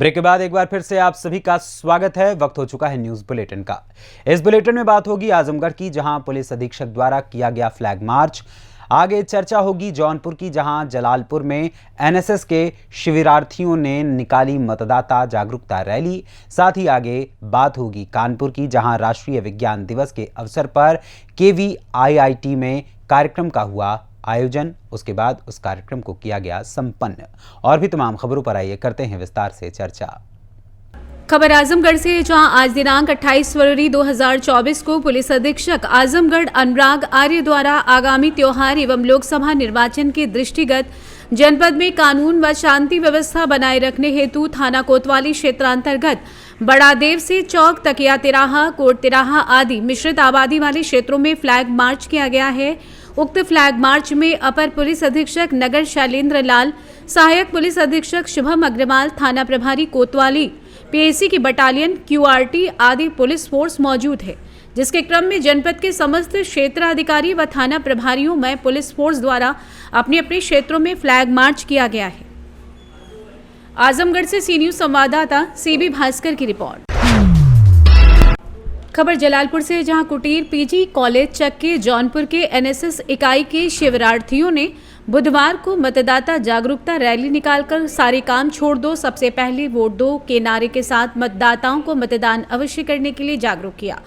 Break के बाद एक बार फिर से आप सभी का स्वागत है। वक्त हो चुका है न्यूज बुलेटिन का। इस बुलेटिन में बात होगी आजमगढ़ की, जहां पुलिस अधीक्षक द्वारा किया गया फ्लैग मार्च। आगे चर्चा होगी जौनपुर की, जहां जलालपुर में एनएसएस के शिविरार्थियों ने निकाली मतदाता जागरूकता रैली। साथ ही आगे बात होगी कानपुर की, जहां राष्ट्रीय विज्ञान दिवस के अवसर पर केवीआईआईटी में कार्यक्रम का हुआ आयोजन। उसके बाद उस कार्यक्रम को किया गया संपन्न। और भी तमाम खबरों पर आइए करते हैं विस्तार से चर्चा। खबर आजमगढ़ से, जहां आज दिनांक 28 फरवरी 2024 को पुलिस अधीक्षक आजमगढ़ अनुराग आर्य द्वारा आगामी त्योहार एवं लोकसभा निर्वाचन के दृष्टिगत जनपद में कानून व शांति व्यवस्था बनाए रखने हेतु थाना कोतवाली क्षेत्रांतर्गत बड़ादेव से चौक, तकिया तिराहा, कोट तिराहा आदि मिश्रित आबादी वाले क्षेत्रों में फ्लैग मार्च किया गया है। उक्त फ्लैग मार्च में अपर पुलिस अधीक्षक नगर शैलेंद्र लाल, सहायक पुलिस अधीक्षक शुभम अग्रवाल, थाना प्रभारी कोतवाली, पीएसी की बटालियन, क्यूआरटी आदि पुलिस फोर्स मौजूद है, जिसके क्रम में जनपद के समस्त क्षेत्राधिकारी व थाना प्रभारियों में पुलिस फोर्स द्वारा अपने अपने क्षेत्रों में फ्लैग मार्च किया गया है। आजमगढ़ से सी न्यूज संवाददाता सीबी भास्कर की रिपोर्ट। खबर जलालपुर से, जहां कुटीर पीजी कॉलेज चक्के जौनपुर के एनएसएस इकाई के शिविरार्थियों ने बुधवार को मतदाता जागरूकता रैली निकालकर सारे काम छोड़ दो, सबसे पहले वोट दो के नारे के साथ मतदाताओं को मतदान अवश्य करने के लिए जागरूक किया।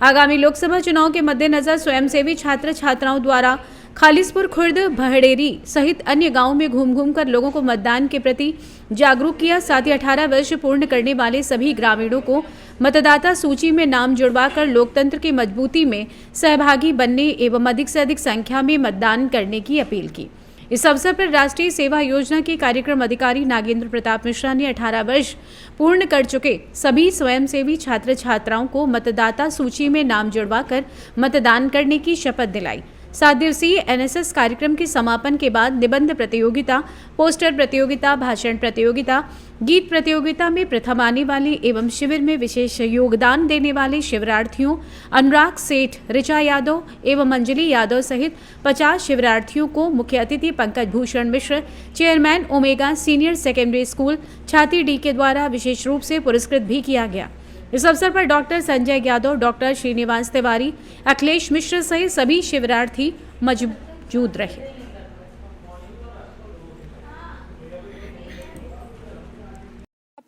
आगामी लोकसभा चुनाव के मद्देनजर स्वयंसेवी छात्र छात्राओं द्वारा खालिसपुर खुर्द, भड़ेरी सहित अन्य गांवों में घूम कर लोगों को मतदान के प्रति जागरूक किया। साथ ही 18 वर्ष पूर्ण करने वाले सभी ग्रामीणों को मतदाता सूची में नाम जुड़वाकर लोकतंत्र की मजबूती में सहभागी बनने एवं अधिक से अधिक संख्या में मतदान करने की अपील की। इस अवसर पर राष्ट्रीय सेवा योजना के कार्यक्रम अधिकारी नागेंद्र प्रताप मिश्रा ने 18 वर्ष पूर्ण कर चुके सभी स्वयंसेवी छात्र छात्राओं को मतदाता सूची में नाम जुड़वाकर मतदान करने की शपथ दिलाई। 7 दिवसीय एनएसएस कार्यक्रम के समापन के बाद निबंध प्रतियोगिता, पोस्टर प्रतियोगिता, भाषण प्रतियोगिता, गीत प्रतियोगिता में प्रथम आने वाले एवं शिविर में विशेष योगदान देने वाले शिविरार्थियों अनुराग सेठ, ऋचा यादव एवं अंजलि यादव सहित 50 शिविरार्थियों को मुख्य अतिथि Pankaj Bhushan Mishra, chairman Omega senior secondary school छाती डी के द्वारा विशेष रूप से पुरस्कृत भी किया गया। इस अवसर पर डॉक्टर संजय यादव, डॉक्टर श्रीनिवास तिवारी, अखिलेश मिश्र सहित सभी शिविरार्थी मौजूद रहे।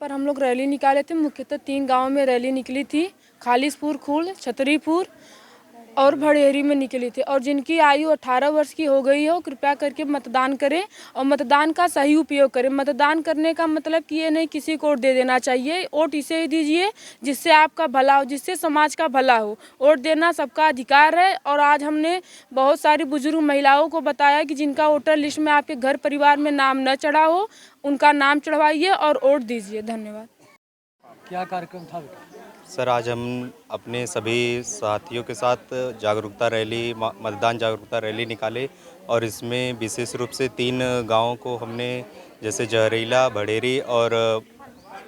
पर हम लोग रैली निकाले थे। मुख्यतः 3 गांवों में रैली निकली थी, खालिसपुर, खुर्द, छतरीपुर और भड़ेरी में निकली थी। और जिनकी आयु 18 वर्ष की हो गई हो, कृपया करके मतदान करें और मतदान का सही उपयोग करें। मतदान करने का मतलब कि ये नहीं किसी को वोट दे देना चाहिए। वोट इसे ही दीजिए जिससे आपका भला हो, जिससे समाज का भला हो। वोट देना सबका अधिकार है। और आज हमने बहुत सारी बुजुर्ग महिलाओं को बताया कि जिनका वोटर लिस्ट में आपके घर परिवार में नाम न चढ़ा हो, उनका नाम चढ़वाइए और वोट दीजिए। धन्यवाद। क्या कार्यक्रम था बेटा? सर, आज हम अपने सभी साथियों के साथ जागरूकता रैली, मतदान जागरूकता रैली निकाले और इसमें विशेष रूप से 3 गांवों को हमने, जैसे जहरीला, भड़ेरी और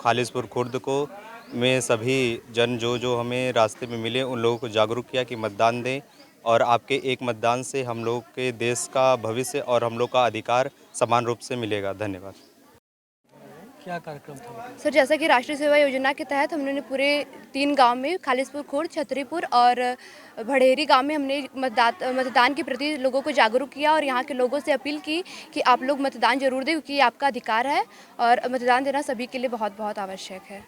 खालिसपुर खुर्द को में सभी जन जो हमें रास्ते में मिले उन लोगों को जागरूक किया कि मतदान दें और आपके एक मतदान से हम लोग के देश का भविष्य और हम लोग का अधिकार समान रूप से मिलेगा। धन्यवाद। क्या कार्यक्रम था? सर, जैसा कि राष्ट्रीय सेवा योजना के तहत हमने पूरे 3 गांव में, खालिसपुर, खुर्द, छतरीपुर और भड़ेरी गांव में हमने मतदान के प्रति लोगों को जागरूक किया और यहाँ के लोगों से अपील की कि आप लोग मतदान जरूर दें, क्योंकि ये आपका अधिकार है और मतदान देना सभी के लिए बहुत बहुत आवश्यक है।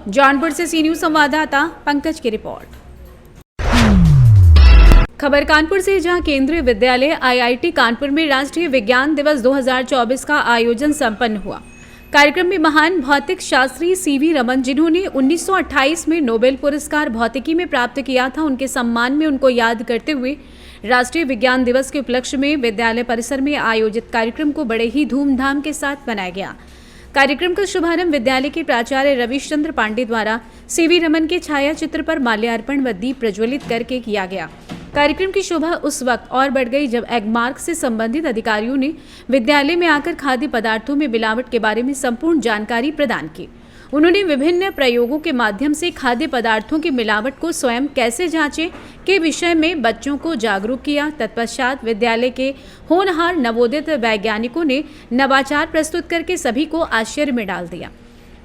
जौनपुर से सी न्यूज संवाददाता पंकज की रिपोर्ट। खबर कानपुर से, जहां केंद्रीय विद्यालय आईआईटी कानपुर में राष्ट्रीय विज्ञान दिवस 2024 का आयोजन संपन्न हुआ। कार्यक्रम में महान भौतिक शास्त्री सीवी रमन, जिन्होंने 1928 में नोबेल पुरस्कार भौतिकी में प्राप्त किया था, उनके सम्मान में उनको याद करते हुए राष्ट्रीय विज्ञान दिवस के उपलक्ष्य में विद्यालय परिसर में आयोजित कार्यक्रम को बड़े ही धूमधाम के साथ मनाया गया। कार्यक्रम का शुभारंभ विद्यालय के प्राचार्य रविशचंद्र पांडे द्वारा सीवी रमन के छाया चित्र पर माल्यार्पण व दीप प्रज्वलित करके किया गया। कार्यक्रम की शोभा उस वक्त और बढ़ गई जब एगमार्क से संबंधित अधिकारियों ने विद्यालय में आकर खाद्य पदार्थों में मिलावट के बारे में संपूर्ण जानकारी प्रदान की। उन्होंने विभिन्न प्रयोगों के माध्यम से खाद्य पदार्थों की मिलावट को स्वयं कैसे जांचें के विषय में बच्चों को जागरूक किया। तत्पश्चात विद्यालय के होनहार नवोदित वैज्ञानिकों ने नवाचार प्रस्तुत करके सभी को आश्चर्य में डाल दिया।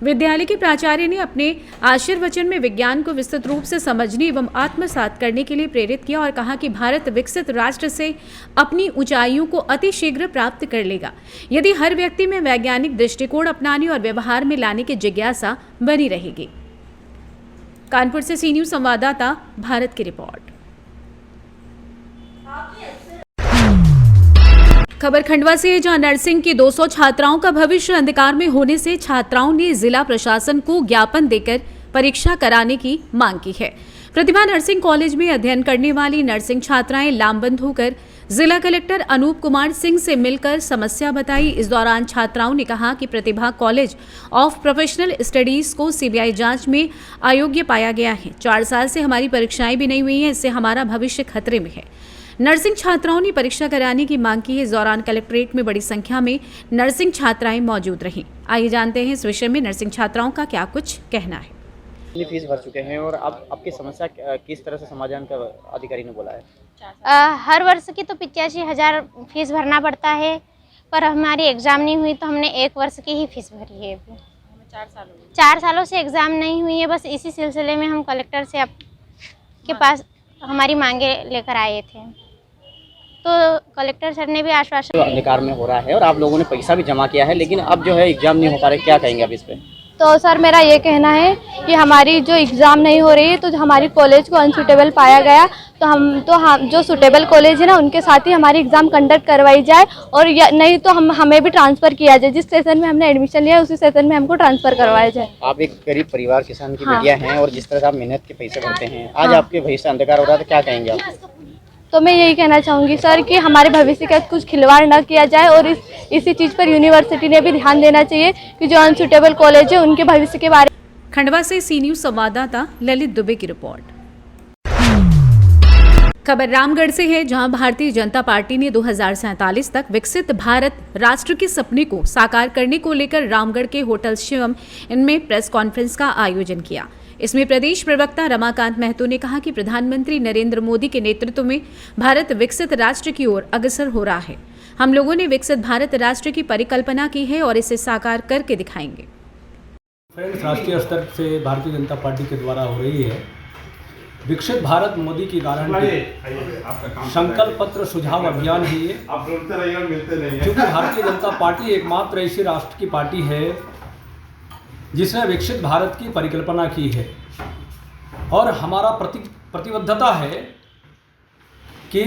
विद्यालय के प्राचार्य ने अपने आशीर्वचन में विज्ञान को विस्तृत रूप से समझने एवं आत्मसात करने के लिए प्रेरित किया और कहा कि भारत विकसित राष्ट्र से अपनी ऊंचाइयों को अतिशीघ्र प्राप्त कर लेगा यदि हर व्यक्ति में वैज्ञानिक दृष्टिकोण अपनाने और व्यवहार में लाने की जिज्ञासा बनी रहेगी। कानपुर से सी न्यूज संवाददाता भारत की रिपोर्ट। खबर खंडवा से है, जहां नर्सिंग की 200 छात्राओं का भविष्य अंधकार में होने से छात्राओं ने जिला प्रशासन को ज्ञापन देकर परीक्षा कराने की मांग की है। प्रतिभा नर्सिंग कॉलेज में अध्ययन करने वाली नर्सिंग छात्राएं लामबंद होकर जिला कलेक्टर अनूप कुमार सिंह से मिलकर समस्या बताई। इस दौरान छात्राओं ने कहा कि प्रतिभा कॉलेज ऑफ प्रोफेशनल स्टडीज को सीबीआई जांच में अयोग्य पाया गया है। 4 साल से हमारी परीक्षाएं भी नहीं हुई हैं, इससे हमारा भविष्य खतरे में है। नर्सिंग छात्राओं ने परीक्षा कराने की मांग की है। इस दौरान कलेक्ट्रेट में बड़ी संख्या में नर्सिंग छात्राएं मौजूद रहीं। आइए जानते हैं इस विषय में नर्सिंग छात्राओं का क्या कुछ कहना है। फीस भर चुके हैं और अब आपकी समस्या किस तरह से समाधान का अधिकारी ने बोला है? हर वर्ष की तो 85,000 फीस भरना पड़ता है, पर हमारी एग्ज़ाम नहीं हुई तो हमने 1 वर्ष की ही फीस भरी है। अभी 4 सालों से एग्ज़ाम नहीं हुई है। बस इसी सिलसिले में हम कलेक्टर से के पास हमारी मांगे लेकर आए थे, तो कलेक्टर सर ने भी आश्वासन। अंधकार में हो रहा है और आप लोगों ने पैसा भी जमा किया है, लेकिन अब जो है एग्जाम नहीं हो पा रहे, क्या कहेंगे आप इस पे? तो सर मेरा ये कहना है कि हमारी जो एग्ज़ाम नहीं हो रही है तो हमारी कॉलेज को अनसूटेबल पाया गया, तो हम जो सूटेबल कॉलेज है ना उनके साथ ही हमारी एग्ज़ाम कंडक्ट करवाई जाए, और नहीं तो हमें भी ट्रांसफ़र किया जाए। जिस सेशन में हमने एडमिशन लिया उसी सेशन में हमको ट्रांसफ़र करवाया जाए। आप एक गरीब परिवार किसान की बेटियां हैं और जिस तरह से आप मेहनत के पैसे भरते हैं, आज आपके भविष्य अंधकार हो रहा है, तो क्या कहेंगे आप? तो मैं यही कहना चाहूँगी सर कि हमारे भविष्य का कुछ खिलवाड़ न किया जाए, और इसी चीज़ पर यूनिवर्सिटी ने भी ध्यान देना चाहिए कि जो अनसूटेबल कॉलेज है उनके भविष्य के बारे में। खंडवा से सी न्यूज संवाददाता ललित दुबे की रिपोर्ट। खबर रामगढ़ से है, जहां भारतीय जनता पार्टी ने 2047 तक विकसित भारत राष्ट्र के सपने को साकार करने को लेकर रामगढ़ के होटल शिवम इनमें प्रेस कॉन्फ्रेंस का आयोजन किया। इसमें प्रदेश प्रवक्ता रमाकांत महतो ने कहा कि प्रधानमंत्री नरेंद्र मोदी के नेतृत्व में भारत विकसित राष्ट्र की ओर अग्रसर हो रहा है। हम लोगों ने विकसित भारत राष्ट्र की परिकल्पना की है और इसे साकार करके दिखाएंगे। फ्रेंड्स, राष्ट्रीय स्तर से भारतीय जनता पार्टी के द्वारा हो रही है विकसित भारत मोदी की गारंटी संकल्प पत्र सुझाव अभियान है ये। क्योंकि भारतीय जनता पार्टी एकमात्र ऐसी राष्ट्र की पार्टी है जिसने विकसित भारत की परिकल्पना की है, और हमारा प्रतिबद्धता है कि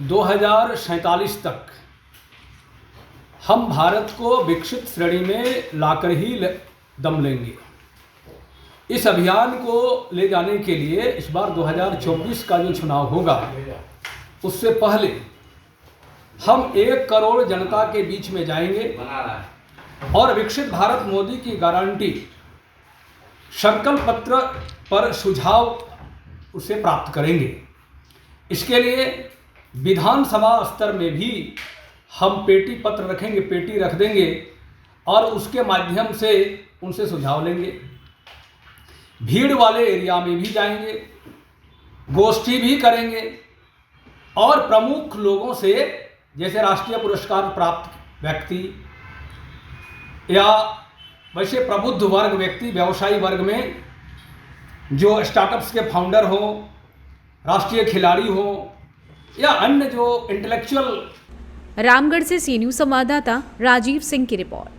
2047 तक हम भारत को विकसित श्रेणी में लाकर ही दम लेंगे। इस अभियान को ले जाने के लिए इस बार 2024 का जो चुनाव होगा उससे पहले हम 1 करोड़ जनता के बीच में जाएंगे और विकसित भारत मोदी की गारंटी संकल्प पत्र पर सुझाव उसे प्राप्त करेंगे। इसके लिए विधानसभा स्तर में भी हम पेटी पत्र रखेंगे, पेटी रख देंगे और उसके माध्यम से उनसे सुझाव लेंगे। भीड़ वाले एरिया में भी जाएंगे, गोष्ठी भी करेंगे और प्रमुख लोगों से, जैसे राष्ट्रीय पुरस्कार प्राप्त व्यक्ति या वैसे प्रबुद्ध वर्ग व्यक्ति, व्यवसायी वर्ग में जो स्टार्टअप्स के फाउंडर हो, राष्ट्रीय खिलाड़ी हो या अन्य जो इंटेलेक्चुअल। रामगढ़ से सी न्यूज संवाददाता राजीव सिंह की रिपोर्ट।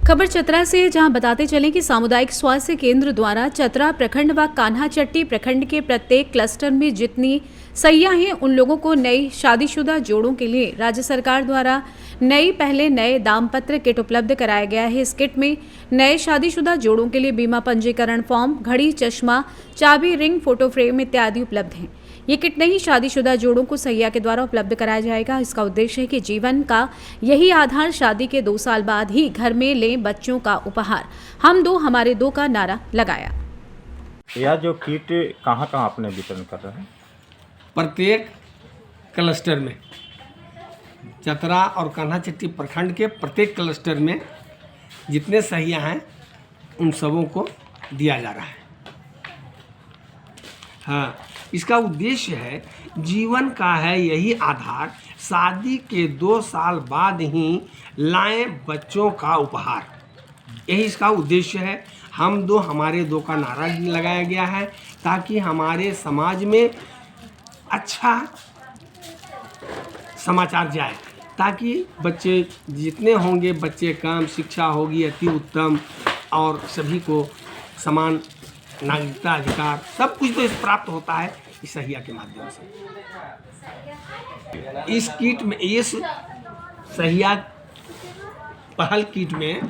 खबर चतरा से, जहां बताते चलें कि सामुदायिक स्वास्थ्य केंद्र द्वारा चतरा प्रखंड व कान्हाचट्टी प्रखंड के प्रत्येक क्लस्टर में जितनी सैया हैं उन लोगों को नई शादीशुदा जोड़ों के लिए राज्य सरकार द्वारा पहले नए दाम्पत्य किट उपलब्ध कराया गया है। इस किट में नए शादीशुदा जोड़ों के लिए बीमा पंजीकरण फॉर्म, घड़ी, चश्मा, चाबी, रिंग, फोटो फ्रेम इत्यादि उपलब्ध हैं। ये किट नई शादीशुदा जोड़ों को सैया के द्वारा उपलब्ध कराया जाएगा। इसका उद्देश्य है कि जीवन का यही आधार शादी के 2 साल बाद ही घर में लें बच्चों का उपहार। हम दो हमारे दो का नारा लगाया। यह जो किट कहाँ अपने वितरण कर रहे हैं? प्रत्येक क्लस्टर में, चतरा और कान्हाचट्टी प्रखंड के प्रत्येक क्लस्टर में जितने सहिया हैं उन सबों को दिया जा रहा है। हाँ, इसका उद्देश्य है जीवन का है यही आधार शादी के 2 साल बाद ही लाएं बच्चों का उपहार। यही इसका उद्देश्य है। हमारे दो का नारा लगाया गया है ताकि हमारे समाज में अच्छा समाचार जाए, ताकि बच्चे जितने होंगे बच्चे कम, शिक्षा होगी अति उत्तम और सभी को समान नागरिकता अधिकार सब कुछ तो इस प्राप्त होता है इस सहिया के माध्यम से। इस किट में, इस सहिया पहल किट में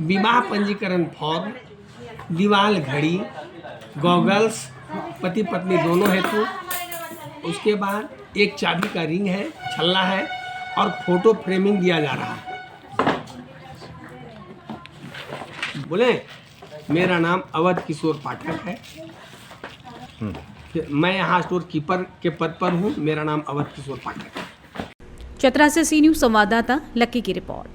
विवाह पंजीकरण फॉर्म, दीवाल घड़ी, गॉगल्स पति पत्नी दोनों हेतु, उसके बाद एक चाबी का रिंग है, छल्ला है और फोटो फ्रेमिंग दिया जा रहा है। बोले मेरा नाम अवध किशोर पाठक है, मैं यहाँ स्टोर कीपर के पद पर हूँ। मेरा नाम अवध किशोर पाठक है। चतरा से सी न्यूज़ संवाददाता लक्की की रिपोर्ट।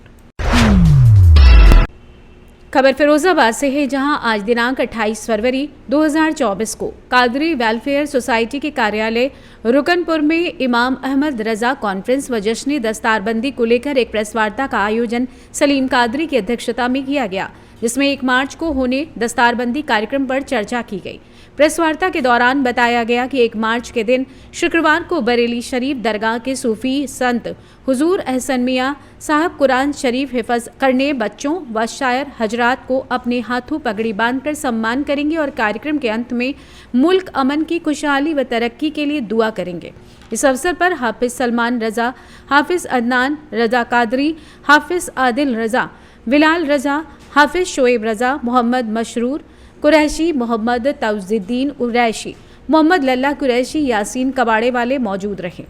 खबर फिरोजाबाद से है, जहां आज दिनांक 28 फरवरी 2024 को कादरी वेलफेयर सोसाइटी के कार्यालय रुकनपुर में इमाम अहमद रजा कॉन्फ्रेंस व जश्न दस्तारबंदी को लेकर एक प्रेस वार्ता का आयोजन सलीम कादरी की अध्यक्षता में किया गया, जिसमें 1 मार्च को होने दस्तारबंदी कार्यक्रम पर चर्चा की गई। प्रेस वार्ता के दौरान बताया गया कि 1 मार्च के दिन शुक्रवार को बरेली शरीफ दरगाह के सूफी संत हुजूर अहसन मियाँ साहब कुरान शरीफ हिफज करने बच्चों व शायर हजरात को अपने हाथों पगड़ी बांधकर सम्मान करेंगे और कार्यक्रम के अंत में मुल्क अमन की खुशहाली व तरक्की के लिए दुआ करेंगे। इस अवसर पर हाफिज सलमान रजा, हाफिज अदनान रजा कादरी, हाफिज आदिल रजा, विलाल रजा, हाफिज शोएब रजा, मोहम्मद मशरूर कुरैशी, मोहम्मद तौजुद्दीन कुरैशी, मोहम्मद लल्ला कुरैशी, यासीन कबाड़े वाले मौजूद रहे।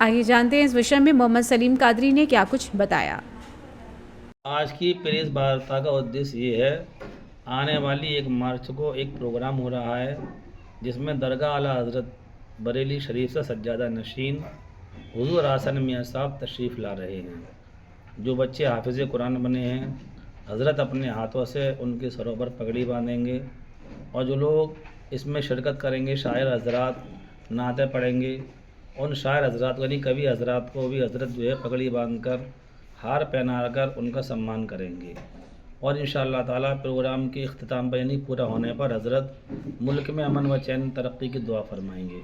आइए जानते हैं इस विषय में मोहम्मद सलीम कादरी ने क्या कुछ बताया। आज की प्रेस वार्ता का उद्देश्य ये है, आने वाली 1 मार्च को एक प्रोग्राम हो रहा है जिसमें दरगाह आला हज़रत बरेली शरीफ से सज्जादा नशीन हुजूर अहसन मियाँ साहब तशरीफ़ ला रहे हैं। जो बच्चे हाफिज़ कुरान बने हैं, हज़रत अपने हाथों से उनके सरों पर पगड़ी बांधेंगे और जो लोग इसमें शिरकत करेंगे, शायर हजरात नाते पढ़ेंगे, उन शायर हजरात यानी कवि हजरात को भी हज़रत जो है पगड़ी बांधकर हार पहनाकर उनका सम्मान करेंगे। और इंशाअल्लाह ताला प्रोग्राम के इख्तिताम पर यानी पूरा होने पर हज़रत मुल्क में अमन व चैन तरक्की की दुआ फरमाएंगे।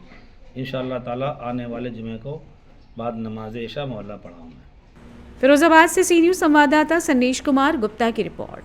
इंशाअल्लाह ताला आने वाले जुमे को बाद नमाज इशा मोहल्ला पढ़ाऊँगा। फिरोजाबाद से सी न्यूज़ संवाददाता संदेश कुमार गुप्ता की रिपोर्ट।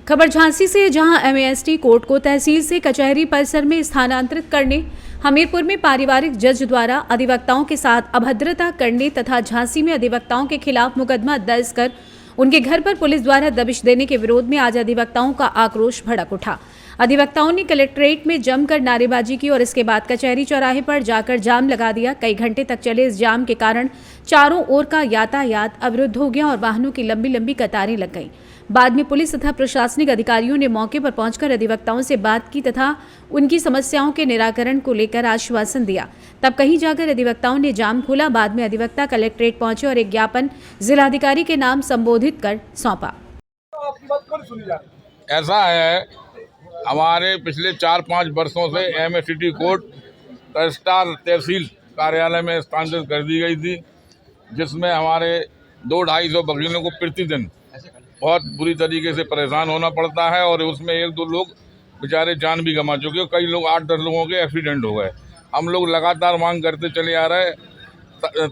खबर झांसी से, जहां एमएसटी कोर्ट को तहसील से कचहरी परिसर में स्थानांतरित करने, हमीरपुर में पारिवारिक जज द्वारा अधिवक्ताओं के साथ अभद्रता करने तथा झांसी में अधिवक्ताओं के खिलाफ मुकदमा दर्ज कर उनके घर पर पुलिस द्वारा दबिश देने के विरोध में आज अधिवक्ताओं का आक्रोश भड़क उठा। अधिवक्ताओं ने कलेक्ट्रेट में जमकर नारेबाजी की और इसके बाद कचहरी चौराहे पर जाकर जाम लगा दिया। कई घंटे तक चले इस जाम के कारण चारों ओर का यातायात अवरुद्ध हो गया और वाहनों की लंबी लंबी कतारें लग गईं। बाद में पुलिस तथा प्रशासनिक अधिकारियों ने मौके पर पहुंचकर अधिवक्ताओं से बात की तथा उनकी समस्याओं के निराकरण को लेकर आश्वासन दिया। तब कहीं जाकर अधिवक्ताओं ने जाम खोला। बाद में अधिवक्ता कलेक्ट्रेट पहुंचे और एक ज्ञापन जिलाधिकारी के नाम संबोधित कर सौंपा। ऐसा है, हमारे पिछले 4-5 वर्षों से एमएसटी कोर्ट रजिस्ट्रार तहसील कार्यालय में स्थानांतरित कर दी गई थी, जिसमें हमारे 200-250 वकीलों को प्रतिदिन बहुत बुरी तरीके से परेशान होना पड़ता है और उसमें 1-2 लोग बेचारे जान भी गंवा चुके, कई लोग 8-10 लोगों के एक्सीडेंट हो गए। हम लोग लगातार मांग करते चले आ रहे।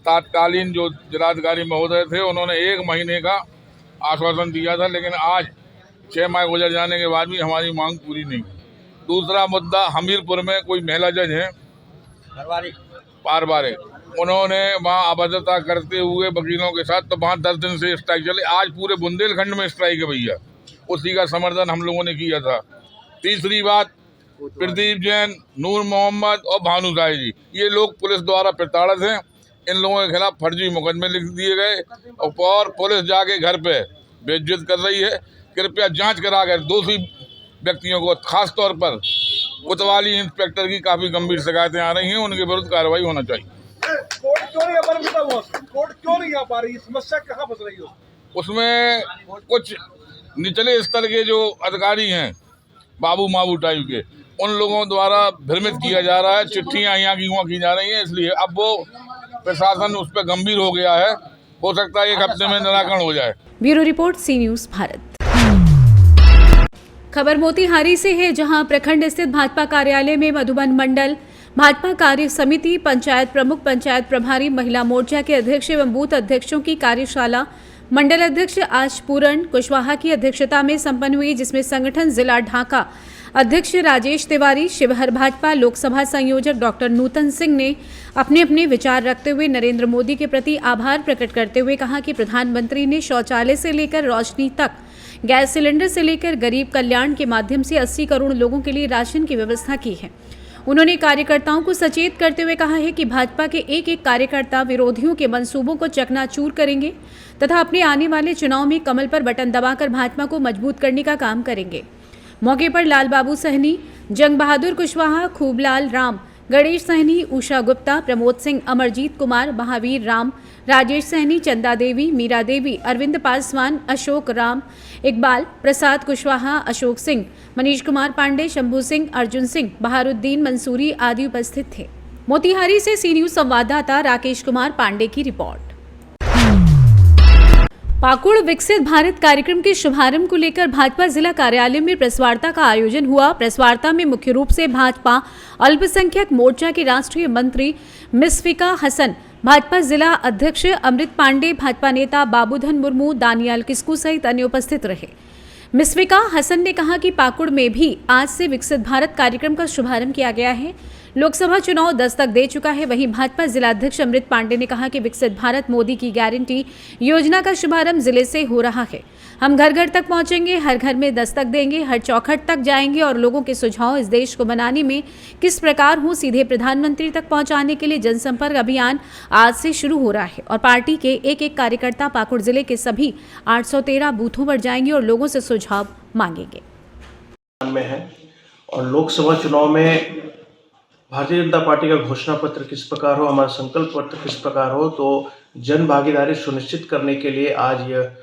तत्कालीन जो जिलाधिकारी महोदय थे, उन्होंने 1 महीने का आश्वासन दिया था, लेकिन आज 6 माह गुजर जाने के बाद भी हमारी मांग पूरी नहीं। दूसरा मुद्दा, हमीरपुर में कोई महिला जज हैं पारिवारिक, उन्होंने वहाँ अभद्रता करते हुए वकीलों के साथ, तो वहाँ 10 दिन से स्ट्राइक चले। आज पूरे बुंदेलखंड में स्ट्राइक है भैया, उसी का समर्थन हम लोगों ने किया था। तीसरी बात, प्रदीप जैन, नूर मोहम्मद और भानु साई जी, ये लोग पुलिस द्वारा प्रताड़ित हैं। इन लोगों के खिलाफ फर्जी मुकदमे लिख दिए गए और पुलिस जाके घर पे बेइज्जत कर रही है। कृपया जांच कराकर दोषी व्यक्तियों को, खास तौर पर कोतवाली इंस्पेक्टर की काफ़ी गंभीर शिकायतें आ रही हैं, उनके विरुद्ध कार्रवाई होना चाहिए। कोर्ट क्यों नहीं आ पा रही? समस्या कहाँ फंस रही है? उसमें कुछ निचले स्तर के जो अधिकारी हैं, बाबू माबू टाइप के, उन लोगों द्वारा भ्रमित किया जा रहा है। चिट्ठियाँ यहाँ की वहाँ की जा रही हैं, इसलिए अब वो प्रशासन उस पर गंभीर हो गया है। हो सकता है 1 हफ्ते में निराकरण हो जाए। ब्यूरो रिपोर्ट, सी न्यूज़ भारत। खबर मोतिहारी से है, जहां प्रखंड स्थित भाजपा कार्यालय में मधुबन मंडल भाजपा कार्य समिति, पंचायत प्रमुख, पंचायत प्रभारी, महिला मोर्चा के अध्यक्ष एवं बूथ अध्यक्षों की कार्यशाला मंडल अध्यक्ष आज पूरण कुशवाहा की अध्यक्षता में संपन्न हुई, जिसमें संगठन जिला ढाका अध्यक्ष राजेश तिवारी, शिवहर भाजपा लोकसभा संयोजक डॉक्टर नूतन सिंह ने अपने अपने विचार रखते हुए नरेंद्र मोदी के प्रति आभार प्रकट करते हुए कहा कि प्रधानमंत्री ने शौचालय से लेकर रोशनी तक, गैस सिलेंडर से लेकर गरीब कल्याण के माध्यम से 80 करोड़ लोगों के लिए राशन की व्यवस्था की है। उन्होंने कार्यकर्ताओं को सचेत करते हुए कहा है कि भाजपा के एक एक कार्यकर्ता विरोधियों के मंसूबों को चकनाचूर करेंगे तथा अपने आने वाले चुनाव में कमल पर बटन दबाकर भाजपा को मजबूत करने का काम करेंगे। मौके पर लाल बाबू सहनी, जंग बहादुर कुशवाहा, खूबलाल राम, गणेश सहनी, उषा गुप्ता, प्रमोद सिंह, अमरजीत कुमार, महावीर राम, राजेश सहनी, चंदा देवी, मीरा देवी, अरविंद पासवान, अशोक राम, इकबाल प्रसाद कुशवाहा, अशोक सिंह, मनीष कुमार पांडे, शंभू सिंह, अर्जुन सिंह, बहारुद्दीन मंसूरी आदि उपस्थित थे। मोतिहारी से सी न्यूज़ संवाददाता राकेश कुमार पांडे की रिपोर्ट। पाकुड़ विकसित भारत कार्यक्रम के शुभारंभ को लेकर भाजपा जिला कार्यालय में प्रेस वार्ता का आयोजन हुआ। प्रेस वार्ता में मुख्य रूप से भाजपा अल्पसंख्यक मोर्चा के राष्ट्रीय मंत्री मिसफिका हसन, भाजपा जिला अध्यक्ष अमृत पांडे, भाजपा नेता बाबूधन मुर्मू, दानियाल किस्कू सहित अन्य उपस्थित रहे। मिसफिका हसन ने कहा कि पाकुड़ में भी आज से विकसित भारत कार्यक्रम का शुभारंभ किया गया है। लोकसभा चुनाव दस्तक दे चुका है। वहीं भाजपा जिला अध्यक्ष अमृत पांडे ने कहा कि विकसित भारत मोदी की गारंटी योजना का शुभारंभ जिले से हो रहा है। हम घर घर तक पहुंचेंगे, हर घर में दस्तक देंगे, हर चौखट तक जाएंगे और लोगों के सुझाव इस देश को बनाने में किस प्रकार हो सीधे प्रधानमंत्री तक पहुंचाने के लिए जनसंपर्क अभियान आज से शुरू हो रहा है और पार्टी के एक एक कार्यकर्ता पाकुड़ जिले के सभी 813 बूथों पर जाएंगे और लोगों से सुझाव मांगेंगे। में है और लोकसभा चुनाव में भारतीय जनता पार्टी का घोषणा पत्र किस प्रकार हो, हमारा संकल्प पत्र किस प्रकार हो, तो जन भागीदारी सुनिश्चित करने के लिए आज यह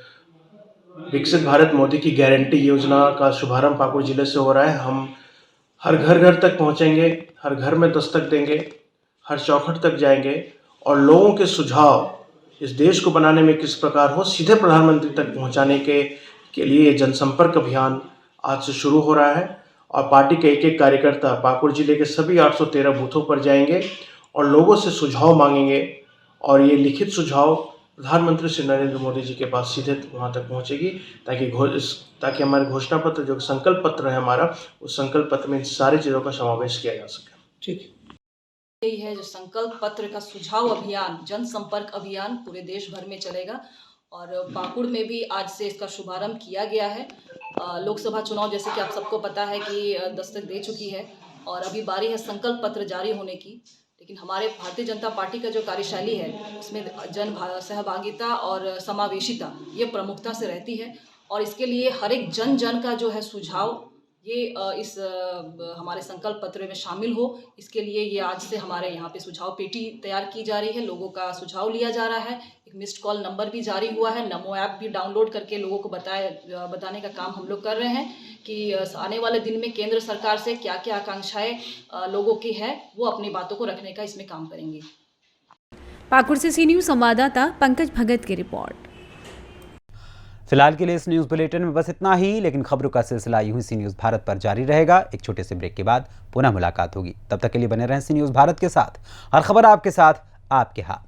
विकसित भारत मोदी की गारंटी योजना का शुभारंभ पाकुड़ जिले से हो रहा है। हम हर घर तक पहुंचेंगे, हर घर में दस्तक देंगे, हर चौखट तक जाएंगे और लोगों के सुझाव इस देश को बनाने में किस प्रकार हो सीधे प्रधानमंत्री तक पहुंचाने के लिए ये जनसंपर्क अभियान आज से शुरू हो रहा है। और पार्टी के एक एक कार्यकर्ता पाकुड़ जिले के सभी 813 बूथों पर जाएंगे और लोगों से सुझाव मांगेंगे और ये लिखित सुझाव प्रधानमंत्री श्री नरेंद्र मोदी जी के पास सीधे वहाँ तक पहुँचेगी ताकि हमारे घोषणा पत्र जो संकल्प पत्र है हमारा, उस संकल्प पत्र में इन सारी चीज़ों का समावेश किया जा सके। ठीक यही है जो संकल्प पत्र का सुझाव अभियान, जनसंपर्क अभियान पूरे देश भर में चलेगा और पाकुड़ में भी आज से इसका शुभारंभ किया गया है। लोकसभा चुनाव जैसे कि आप सबको पता है कि दस्तक दे चुकी है और अभी बारी है संकल्प पत्र जारी होने की, लेकिन हमारे भारतीय जनता पार्टी का जो कार्यशैली है उसमें जन सहभागिता और समावेशिता ये प्रमुखता से रहती है और इसके लिए हर एक जन का जो है सुझाव ये इस हमारे संकल्प पत्र में शामिल हो, इसके लिए ये आज से हमारे यहाँ पे सुझाव पेटी तैयार की जा रही है। लोगों का सुझाव लिया जा रहा है। एक मिस्ड कॉल नंबर भी जारी हुआ है। नमो ऐप भी डाउनलोड करके लोगों को बताने का काम हम लोग कर रहे हैं कि आने वाले दिन में केंद्र सरकार से क्या क्या आकांक्षाएं लोगों की है वो अपनी बातों को रखने का इसमें काम करेंगे। पाकुड़ से सी न्यूज़ संवाददाता पंकज भगत की रिपोर्ट। फिलहाल के लिए इस न्यूज़ बुलेटिन में बस इतना ही, लेकिन खबरों का सिलसिला यूं ही सी न्यूज़ भारत पर जारी रहेगा। एक छोटे से ब्रेक के बाद पुनः मुलाकात होगी। तब तक के लिए बने रहें सी न्यूज़ भारत के साथ। हर खबर आपके साथ, आपके हाथ।